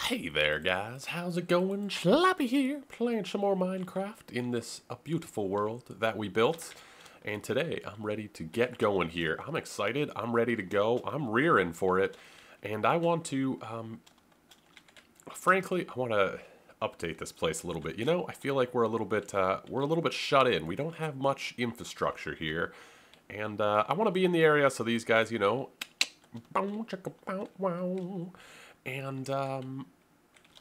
Hey there guys, how's it going? Slappy here, playing some more Minecraft in this beautiful world that we built. And today I'm ready to get going here. I'm excited, I'm ready to go, I'm rearing for it. And I want to, frankly, I want to update this place a little bit. You know, I feel like we're a little bit shut in. We don't have much infrastructure here. And I want to be in the area so these guys, you know, and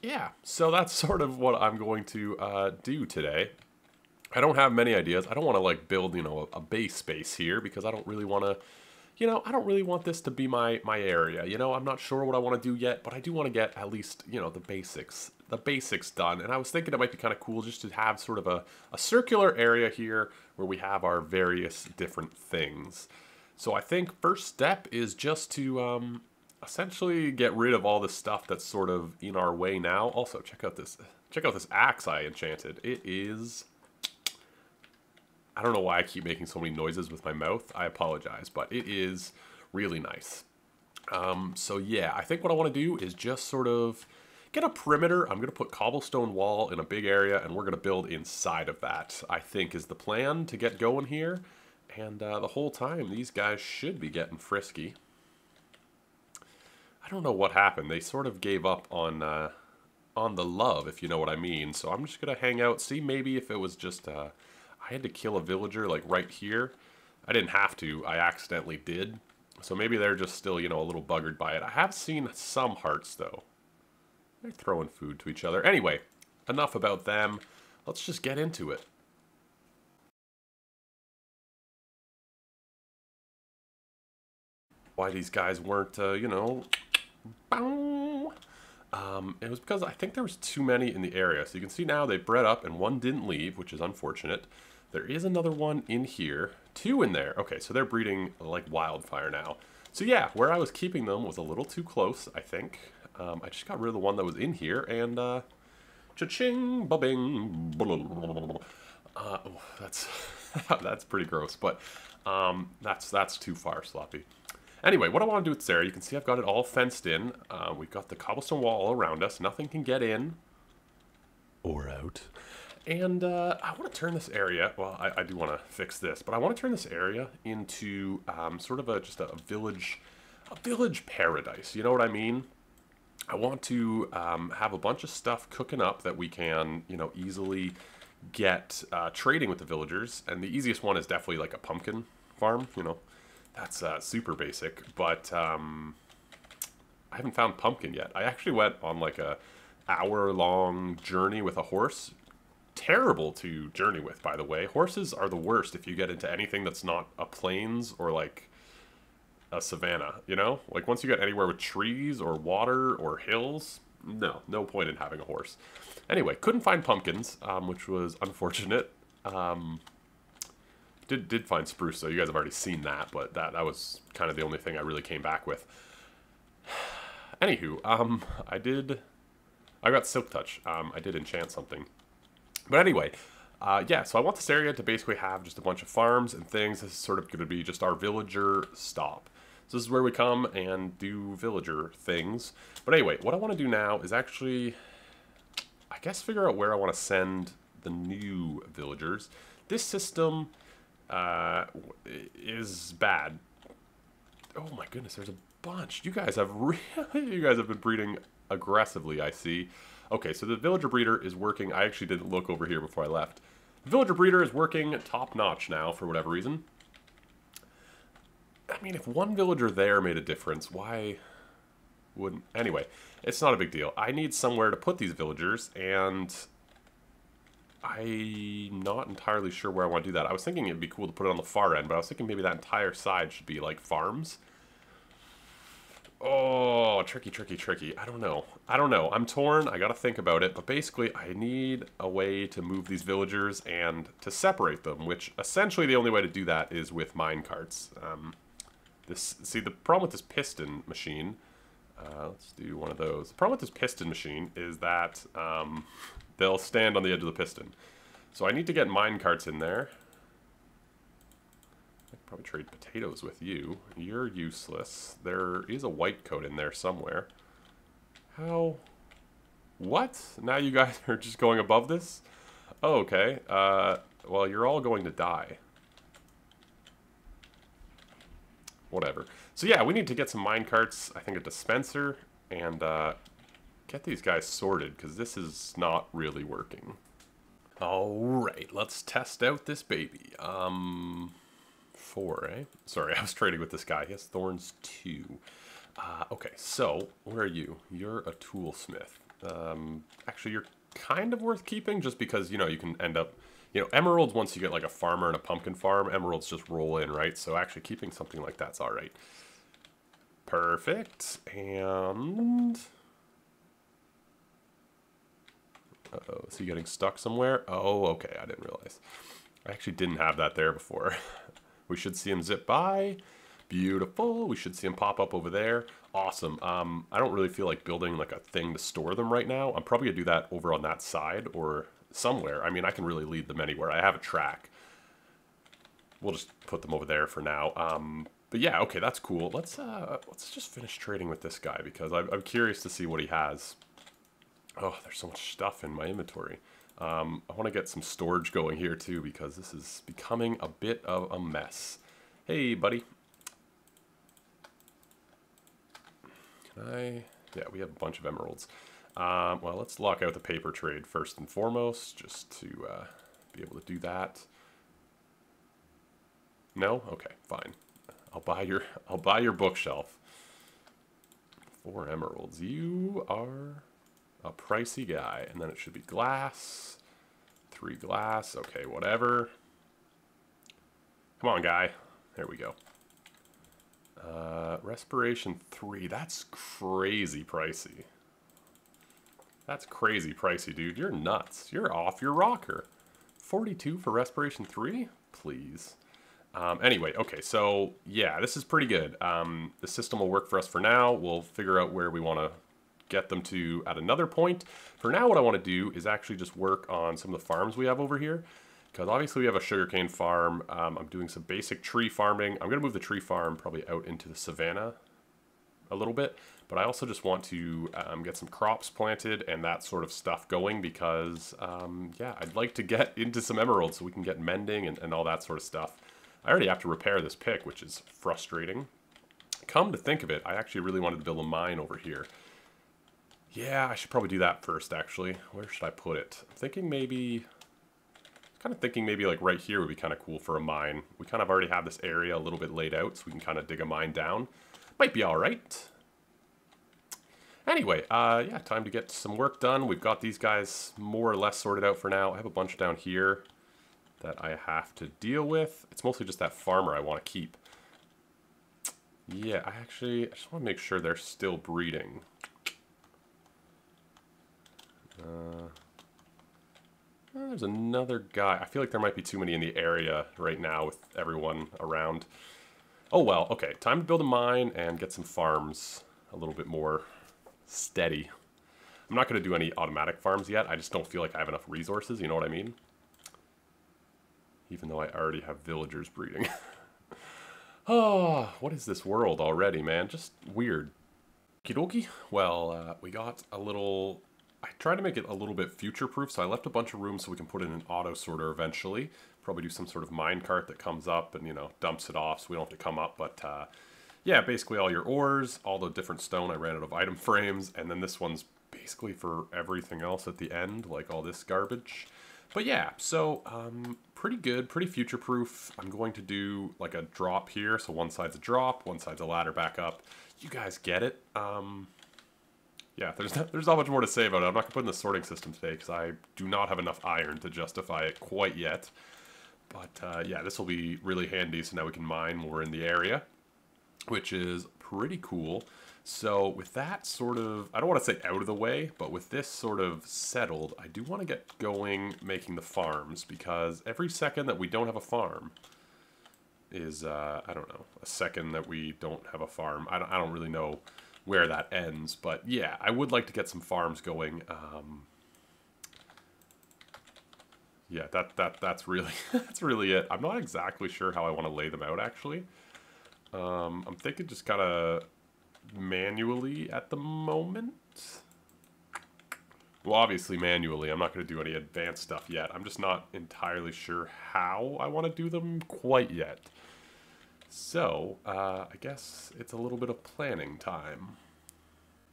yeah, so that's sort of what I'm going to do today. I don't have many ideas. I don't want to like build, you know, a base space here because I don't really want to, you know, I don't really want this to be my area. You know, I'm not sure what I want to do yet, but I do want to get at least, you know, the basics done. And I was thinking it might be kind of cool just to have sort of a circular area here where we have our various different things. So I think first step is just to essentially get rid of all the stuff that's sort of in our way now. Also, check out this axe I enchanted. It is, I don't know why I keep making so many noises with my mouth. I apologize, but it is really nice. So yeah, I think what I want to do is just sort of get a perimeter. I'm going to put cobblestone wall in a big area, and we're going to build inside of that, I think is the plan to get going here. And the whole time, these guys should be getting frisky. I don't know what happened. They sort of gave up on the love, if you know what I mean. So I'm just going to hang out, see maybe if it was just... I had to kill a villager, like, right here. I didn't have to. I accidentally did. So maybe they're just still, you know, a little buggered by it. I have seen some hearts, though. They're throwing food to each other. Anyway, enough about them. Let's just get into it. Why these guys weren't, you know... It was because I think there was too many in the area. So you can see now they bred up and one didn't leave, which is unfortunate. There is another one in here. Two in there. Okay, so they're breeding like wildfire now. So yeah, where I was keeping them was a little too close, I think. I just got rid of the one that was in here and cha-ching, ba-bing, oh, that's that's pretty gross, but that's too far, Sloppy. Anyway, what I want to do with Sarah, you can see I've got it all fenced in. We've got the cobblestone wall all around us. Nothing can get in or out. And I want to turn this area, well, I do want to fix this, but I want to turn this area into sort of just a village paradise. You know what I mean? I want to have a bunch of stuff cooking up that we can, you know, easily get trading with the villagers. And the easiest one is definitely like a pumpkin farm, you know. That's super basic, but I haven't found pumpkin yet. I actually went on like a hour-long journey with a horse. Terrible to journey with, by the way. Horses are the worst if you get into anything that's not a plains or like a savanna, you know? Like once you get anywhere with trees or water or hills, no point in having a horse. Anyway, couldn't find pumpkins, which was unfortunate. Did find spruce, though. You guys have already seen that, but that was kind of the only thing I really came back with. Anywho, I got silk touch. I did enchant something. But anyway, yeah, so I want this area to basically have just a bunch of farms and things. This is sort of going to be just our villager stop. So this is where we come and do villager things. But anyway, what I want to do now is actually, I guess, figure out where I want to send the new villagers. This system... is bad. Oh my goodness, there's a bunch. You guys have been breeding aggressively, I see. Okay, so the villager breeder is working. I actually didn't look over here before I left. The villager breeder is working top notch now for whatever reason. I mean, if one villager there made a difference, why wouldn't... Anyway, it's not a big deal. I need somewhere to put these villagers, and I'm not entirely sure where I want to do that. I was thinking it'd be cool to put it on the far end, but I was thinking maybe that entire side should be like farms. Oh, tricky. I don't know. I'm torn. I gotta think about it. But basically, I need a way to move these villagers and to separate them, which essentially the only way to do that is with mine carts. See, the problem with this piston machine... let's do one of those. The problem with this piston machine is that... they'll stand on the edge of the piston. So I need to get mine carts in there. I could probably trade potatoes with you. You're useless. There is a white coat in there somewhere. How What? Now you guys are just going above this? Oh, okay. Well, you're all going to die. Whatever. So yeah, we need to get some minecarts, I think a dispenser, and get these guys sorted, because this is not really working. Alright, let's test out this baby. 4, eh? Sorry, I was trading with this guy. He has thorns 2. Okay, so, where are you? You're a toolsmith. Actually, you're kind of worth keeping, just because, you know, you can end up... You know, emeralds, once you get like a farmer and a pumpkin farm, emeralds just roll in, right? So actually keeping something like that's alright. Perfect. And... Uh-oh, is he getting stuck somewhere? Oh, okay, I didn't realize. I actually didn't have that there before. We should see him zip by. Beautiful. We should see him pop up over there. Awesome. I don't really feel like building like a thing to store them right now. I'm probably going to do that over on that side or somewhere. I mean, I can really lead them anywhere. I have a track. We'll just put them over there for now. But yeah, okay, that's cool. Let's just finish trading with this guy because I'm curious to see what he has. Oh, there's so much stuff in my inventory. I want to get some storage going here too because this is becoming a bit of a mess. Hey, buddy. Can I... Yeah, we have a bunch of emeralds. Well, let's lock out the paper trade first and foremost, just to be able to do that. No? Okay, fine. I'll buy your bookshelf. 4 emeralds. You are a pricey guy. And then it should be glass. 3 glass. Okay, whatever. Come on, guy. There we go. Respiration 3. That's crazy pricey. That's crazy pricey, dude. You're nuts. You're off your rocker. 42 for respiration 3? Please. Anyway, okay, so yeah, this is pretty good. The system will work for us for now. We'll figure out where we want to get them to at another point. For now, what I want to do is actually just work on some of the farms we have over here. Because obviously we have a sugarcane farm. I'm doing some basic tree farming. I'm going to move the tree farm probably out into the savannah a little bit. But I also just want to get some crops planted and that sort of stuff going because, yeah, I'd like to get into some emeralds so we can get mending and all that sort of stuff. I already have to repair this pick, which is frustrating. Come to think of it, I actually really wanted to build a mine over here. Yeah, I should probably do that first, actually. Where should I put it? I'm thinking maybe... kind of thinking maybe like right here would be kind of cool for a mine. We kind of already have this area a little bit laid out, so we can kind of dig a mine down. Might be all right. Anyway, yeah, time to get some work done. We've got these guys more or less sorted out for now. I have a bunch down here that I have to deal with. It's mostly just that farmer I want to keep. Yeah, I just want to make sure they're still breeding. There's another guy. I feel like there might be too many in the area right now with everyone around. Oh well, okay. Time to build a mine and get some farms a little bit more steady. I'm not going to do any automatic farms yet. I just don't feel like I have enough resources, you know what I mean? Even though I already have villagers breeding. Oh, what is this world already, man? Just weird. Okie dokie. Well, we got a little... I tried to make it a little bit future-proof, so I left a bunch of room so we can put in an auto-sorter eventually. Probably do some sort of minecart that comes up and, you know, dumps it off so we don't have to come up. But, yeah, basically all your ores, all the different stone. I ran out of item frames, and then this one's basically for everything else at the end, like all this garbage. But yeah, so pretty good, pretty future-proof. I'm going to do like a drop here. So one side's a drop, one side's a ladder back up. You guys get it. Yeah, there's not much more to say about it. I'm not going to put in the sorting system today because I do not have enough iron to justify it quite yet. But yeah, this will be really handy. So now we can mine when we're in the area, which is pretty cool. So with that sort of, I don't want to say out of the way, but with this sort of settled, I do want to get going making the farms because every second that we don't have a farm is, I don't know, a second that we don't have a farm. I don't really know where that ends, but yeah, I would like to get some farms going. Yeah, that's really that's really it. I'm not exactly sure how I want to lay them out actually. I'm thinking just kind of manually at the moment. Well, obviously manually. I'm not going to do any advanced stuff yet. I'm just not entirely sure how I want to do them quite yet. So, I guess it's a little bit of planning time.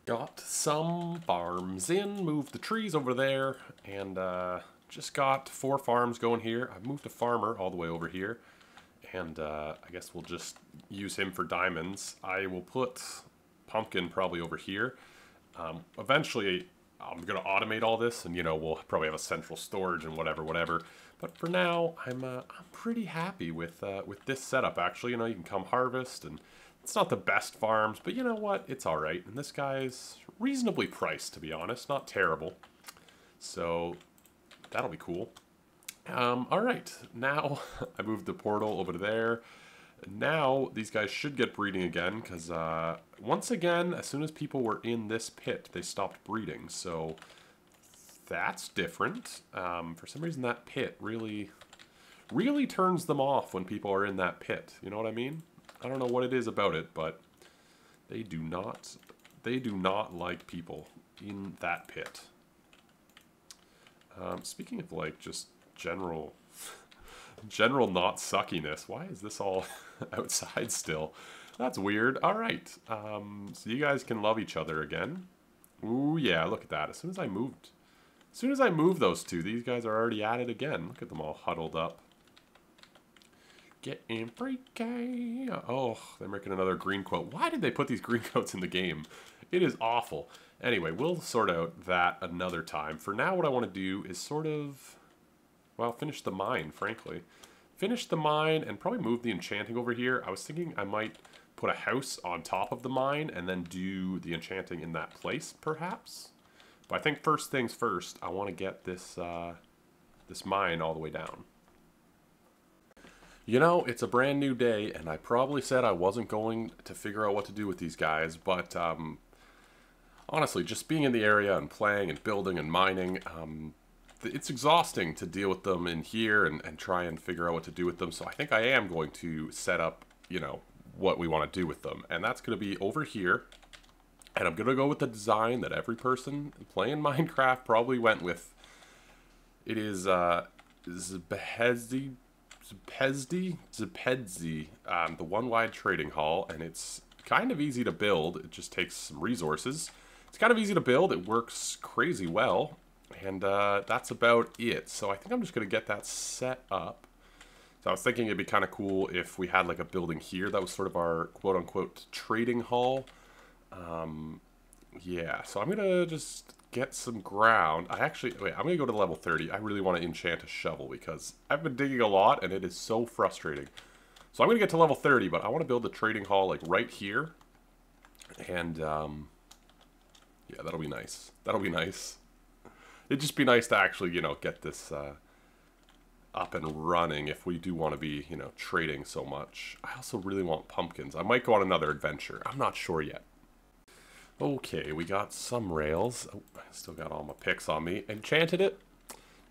Got some farms in, moved the trees over there, and just got 4 farms going here. I've moved a farmer all the way over here, and I guess we'll just use him for diamonds. I will put Pumpkin probably over here. Eventually, I'm going to automate all this, and, you know, we'll probably have a central storage and whatever. But for now, I'm pretty happy with this setup, actually. You know, you can come harvest, and it's not the best farms, but you know what? It's all right. And this guy's reasonably priced, to be honest. Not terrible. So that'll be cool. All right. Now I moved the portal over to there. Now these guys should get breeding again because once again, as soon as people were in this pit, they stopped breeding. So that's different. For some reason, that pit really turns them off when people are in that pit. You know what I mean? I don't know what it is about it, but they do not like people in that pit. Speaking of like just general not suckiness, why is this all outside still? That's weird. All right, so you guys can love each other again. Ooh yeah, look at that. As soon as I moved those two, these guys are already at it again. Look at them all huddled up. Getting freaky. Oh, they're making another green quote. Why did they put these green quotes in the game? It is awful. Anyway, we'll sort out that another time. For now, what I want to do is sort of, well, finish the mine, frankly. Finish the mine and probably move the enchanting over here. I was thinking I might put a house on top of the mine and then do the enchanting in that place, perhaps. But I think first things first, I want to get this, this mine all the way down. You know, it's a brand new day, and I probably said I wasn't going to figure out what to do with these guys, but honestly, just being in the area and playing and building and mining, it's exhausting to deal with them in here and try and figure out what to do with them, so I think I am going to set up, you know, what we want to do with them, and that's going to be over here, and I'm going to go with the design that every person playing Minecraft probably went with. It is Zepedzi, the one-wide trading hall, and it's kind of easy to build. It just takes some resources. It's kind of easy to build. It works crazy well, and that's about it. So I think I'm just going to get that set up. So I was thinking it'd be kind of cool if we had like a building here that was sort of our quote-unquote trading hall. Yeah, so I'm going to just get some ground. I'm going to go to level 30. I really want to enchant a shovel because I've been digging a lot and it is so frustrating. So I'm going to get to level 30, but I want to build the trading hall like right here. And, yeah, that'll be nice. That'll be nice. It'd just be nice to actually, you know, get this up and running if we do want to be, you know, trading so much. I also really want pumpkins. I might go on another adventure. I'm not sure yet. Okay, we got some rails. Oh, I still got all my picks on me. Enchanted it.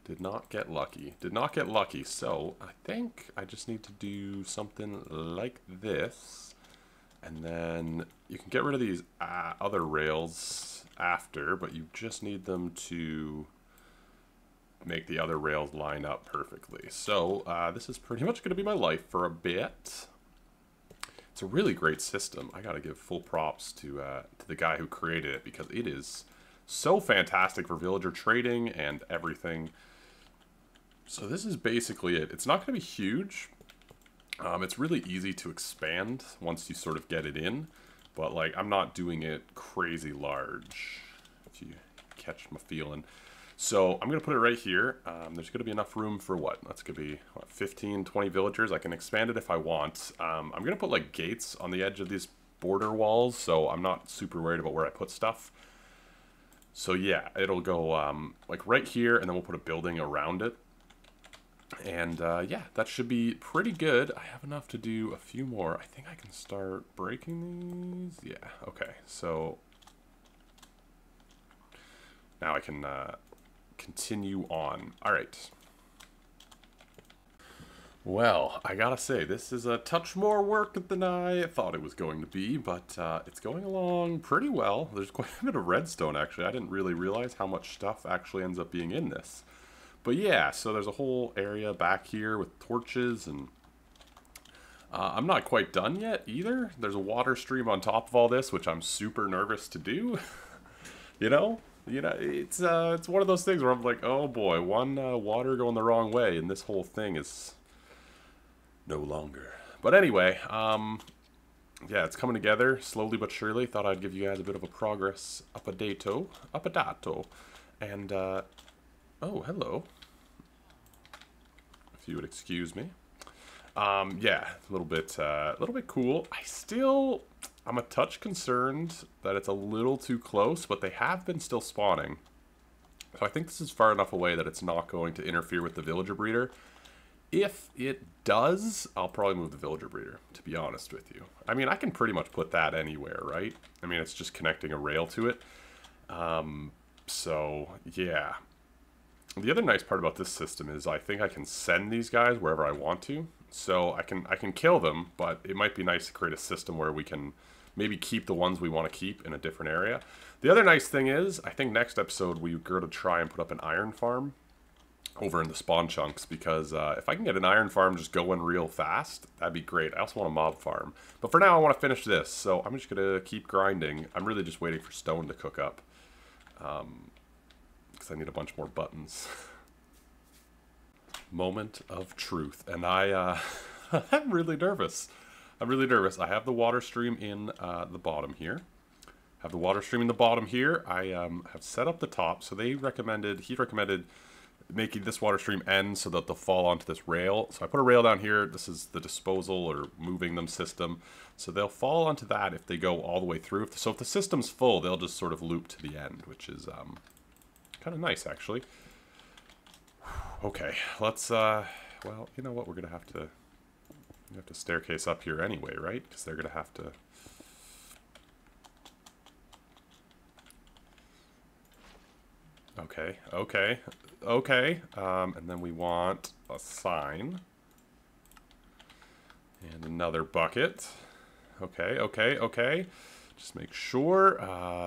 Did not get lucky. Did not get lucky. So I think I just need to do something like this. And then you can get rid of these other rails after, but you just need them to make the other rails line up perfectly. So this is pretty much going to be my life for a bit. It's a really great system. I gotta give full props to the guy who created it because it is so fantastic for villager trading and everything. So this is basically it. It's not gonna be huge. It's really easy to expand once you sort of get it in, but like I'm not doing it crazy large, if you catch my feeling. So I'm going to put it right here. There's going to be enough room for what? That's going to be what, 15, 20 villagers. I can expand it if I want. I'm going to put like gates on the edge of these border walls, so I'm not super worried about where I put stuff. So yeah, it'll go like right here, and then we'll put a building around it. And yeah, that should be pretty good. I have enough to do a few more. I think I can start breaking these. Yeah, okay. So now I can continue on. All right. Well, I gotta say, this is a touch more work than I thought it was going to be, but it's going along pretty well. There's quite a bit of redstone, actually. I didn't really realize how much stuff actually ends up being in this. But yeah, so there's a whole area back here with torches, and I'm not quite done yet either. There's a water stream on top of all this, which I'm super nervous to do. You know? It's one of those things where I'm like, oh boy, one water going the wrong way, and this whole thing is no longer. But anyway, yeah, it's coming together slowly but surely. Thought I'd give you guys a bit of a progress updato. And, oh, hello. If you would excuse me. Yeah, a little bit cool. I'm a touch concerned that it's a little too close, but they have been still spawning. So I think this is far enough away that it's not going to interfere with the villager breeder. If it does, I'll probably move the villager breeder, to be honest with you. I mean, I can pretty much put that anywhere, right? I mean, it's just connecting a rail to it. So, yeah. The other nice part about this system is I think I can send these guys wherever I want to. So I can kill them, but it might be nice to create a system where we can maybe keep the ones we want to keep in a different area. The other nice thing is, I think next episode we're going to try and put up an iron farm over in the spawn chunks, because if I can get an iron farm just going real fast, that'd be great. I also want a mob farm. But for now, I want to finish this, so I'm just going to keep grinding. I'm really just waiting for stone to cook up, because I need a bunch more buttons. Moment of truth, and I'm really nervous. I'm really nervous. I have the water stream in the bottom here. Have the water stream in the bottom here. I have set up the top, so he recommended making this water stream end so that they'll fall onto this rail. So I put a rail down here. This is the disposal or moving them system. So they'll fall onto that if they go all the way through. So if the system's full, they'll just sort of loop to the end, which is kind of nice, actually. Okay, let's, well, you know what, we're going to have to staircase up here anyway, right? Because they're going to have to... Okay. And then we want a sign. And another bucket. Okay. Just make sure,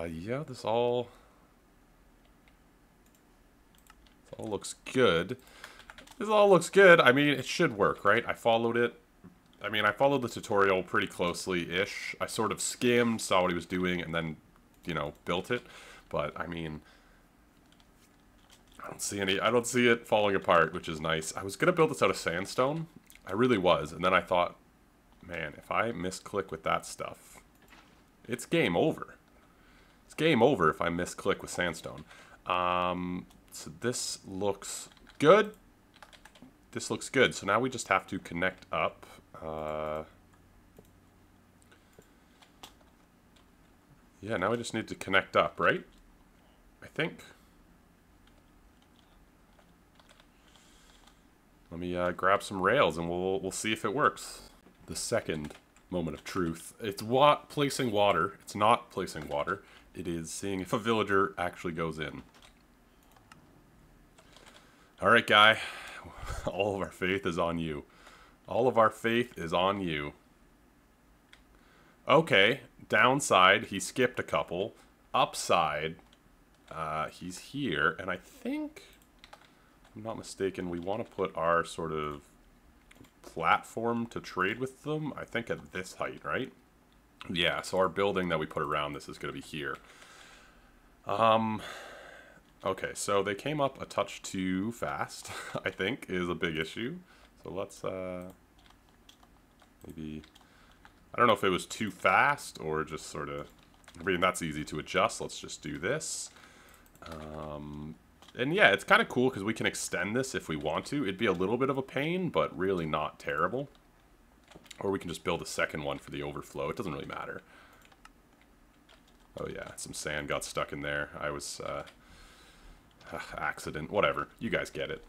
yeah, this all looks good. This all looks good. I mean, it should work, right? I followed it. I mean, I followed the tutorial pretty closely-ish. I sort of skimmed, saw what he was doing, and then, you know, built it. But, I mean, I don't see it falling apart, which is nice. I was going to build this out of sandstone. I really was. And then I thought, man, if I misclick with that stuff, it's game over. It's game over if I misclick with sandstone. So this looks good. This looks good. So now we just have to connect up. Yeah, now we just need to connect up, right? I think. Let me grab some rails and we'll see if it works. The second moment of truth. It's placing water. It's not placing water. It is seeing if a villager actually goes in. Alright, guy. All of our faith is on you. All of our faith is on you. Okay. Downside, he skipped a couple. Upside, he's here. And I think, if I'm not mistaken, we want to put our sort of platform to trade with them, I think at this height, right? Yeah, so our building that we put around this is going to be here. Okay, so they came up a touch too fast, I think, is a big issue. So let's, maybe, I don't know if it was too fast or just sort of, I mean, that's easy to adjust. Let's just do this. And yeah, it's kind of cool because we can extend this if we want to. It'd be a little bit of a pain, but really not terrible. Or we can just build a second one for the overflow. It doesn't really matter. Oh yeah, some sand got stuck in there. I was, accident, whatever. You guys get it.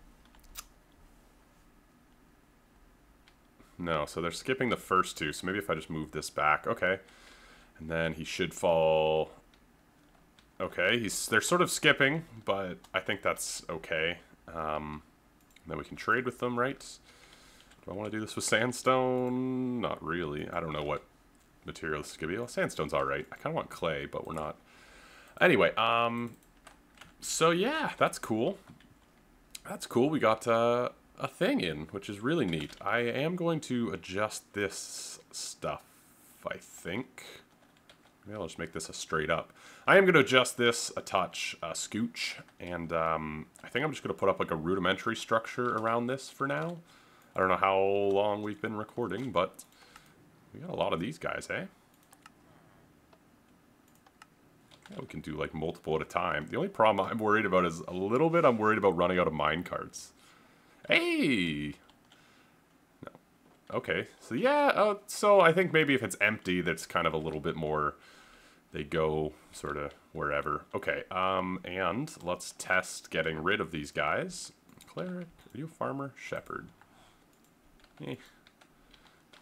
No, so they're skipping the first two, so maybe if I just move this back, okay. And then he should fall. Okay, they're sort of skipping, but I think that's okay. Then we can trade with them, right? Do Do I want to do this with sandstone? Not really. I don't know what material this is going to be. Well, sandstone's alright. I kind of want clay, but we're not. Anyway, so yeah, that's cool. That's cool. We got a thing in, which is really neat. I am going to adjust this stuff, I think. Maybe I'll just make this a straight up. I am going to adjust this a touch, scooch, and I think I'm just going to put up like a rudimentary structure around this for now. I don't know how long we've been recording, but we got a lot of these guys, eh? Yeah, we can do like multiple at a time. The only problem I'm worried about is a little bit I'm worried about running out of mine carts. Hey! No. Okay, so yeah, so I think maybe if it's empty, that's kind of a little bit more, they go sort of wherever. Okay, and let's test getting rid of these guys. Cleric, are you a farmer? Shepherd.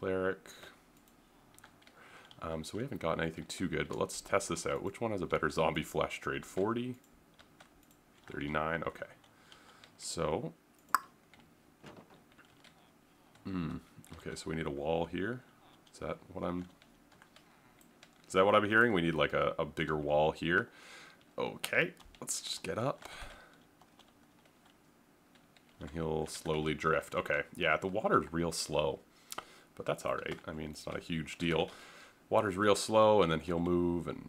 Cleric. So we haven't gotten anything too good, but let's test this out. Which one has a better zombie flesh trade? 40? 39? Okay. So. Okay, so we need a wall here. Is that what I'm hearing? We need like a bigger wall here. Okay, let's just get up. And he'll slowly drift. Okay, yeah, the water's real slow. But that's alright. I mean, it's not a huge deal. Water's real slow, and then he'll move, and...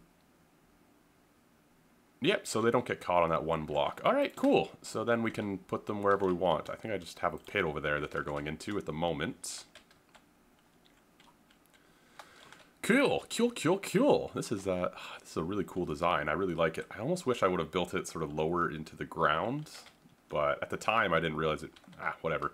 Yep, so they don't get caught on that one block. Alright, cool. So then we can put them wherever we want. I think I just have a pit over there that they're going into at the moment. Cool, cool. This is a really cool design. I really like it. I almost wish I would have built it sort of lower into the ground. But at the time, I didn't realize it. Whatever.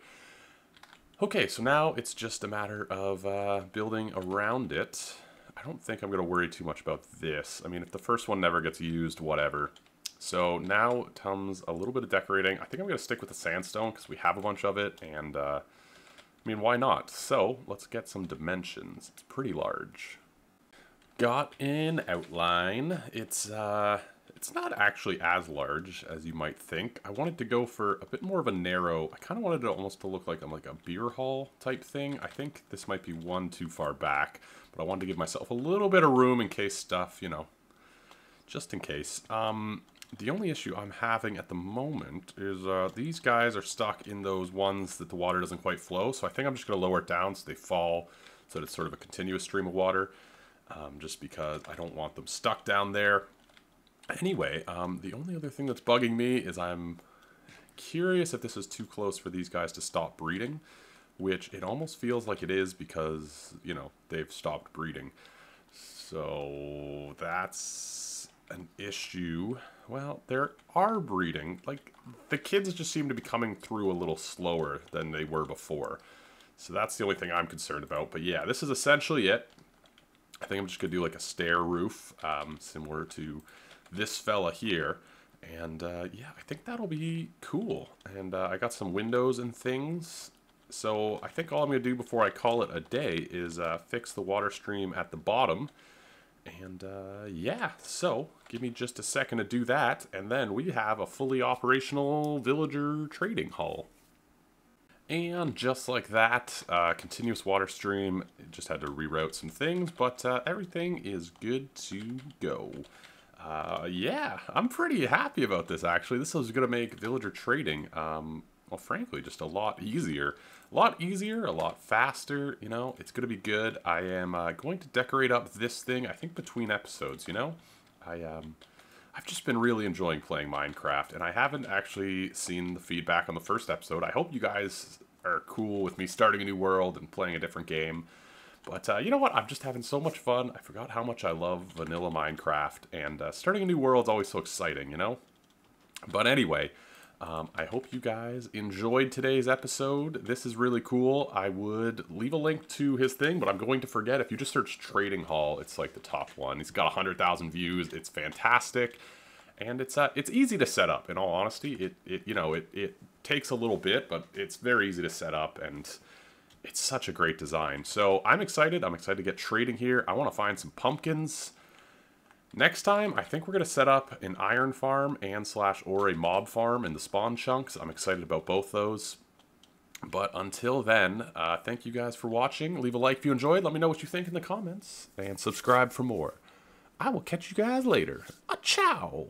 Okay, so now it's just a matter of building around it. I don't think I'm going to worry too much about this. I mean, if the first one never gets used, whatever. So now comes a little bit of decorating. I think I'm going to stick with the sandstone because we have a bunch of it. And, I mean, why not? So let's get some dimensions. It's pretty large. Got an outline. It's not actually as large as you might think. I wanted to go for a bit more of a narrow, I kind of wanted it almost to look like I'm like a beer hall type thing. I think this might be one too far back, but I wanted to give myself a little bit of room in case stuff, you know, just in case. The only issue I'm having at the moment is these guys are stuck in those ones that the water doesn't quite flow, so I think I'm just going to lower it down so they fall, so that it's sort of a continuous stream of water, just because I don't want them stuck down there. Anyway, the only other thing that's bugging me is I'm curious if this is too close for these guys to stop breeding, which it almost feels like it is because, you know, they've stopped breeding. So that's an issue. Well, there are breeding. Like, the kids just seem to be coming through a little slower than they were before. So that's the only thing I'm concerned about. But yeah, this is essentially it. I think I'm just going to do like a stair roof, similar to this fella here, and yeah, I think that'll be cool. And I got some windows and things, so I think all I'm going to do before I call it a day is fix the water stream at the bottom. And yeah, so give me just a second to do that, and then we have a fully operational villager trading hall. And just like that, continuous water stream, just had to reroute some things, but everything is good to go. Yeah, I'm pretty happy about this, actually. This is going to make villager trading, well, frankly, just a lot easier. A lot faster, you know, it's going to be good. I am going to decorate up this thing, I think, between episodes, you know? I've just been really enjoying playing Minecraft, and I haven't actually seen the feedback on the first episode. I hope you guys are cool with me starting a new world and playing a different game. But you know what? I'm just having so much fun. I forgot how much I love vanilla Minecraft, and starting a new world is always so exciting, you know? But anyway, I hope you guys enjoyed today's episode. This is really cool. I would leave a link to his thing, but I'm going to forget. If you just search Trading Hall, it's like the top one. He's got 100,000 views. It's fantastic. And it's easy to set up, in all honesty. It takes a little bit, but it's very easy to set up, and it's such a great design. So I'm excited. I'm excited to get trading here. I want to find some pumpkins. Next time, I think we're going to set up an iron farm and/or a mob farm in the spawn chunks. I'm excited about both those. But until then, thank you guys for watching. Leave a like if you enjoyed. Let me know what you think in the comments. And subscribe for more. I will catch you guys later. Ciao.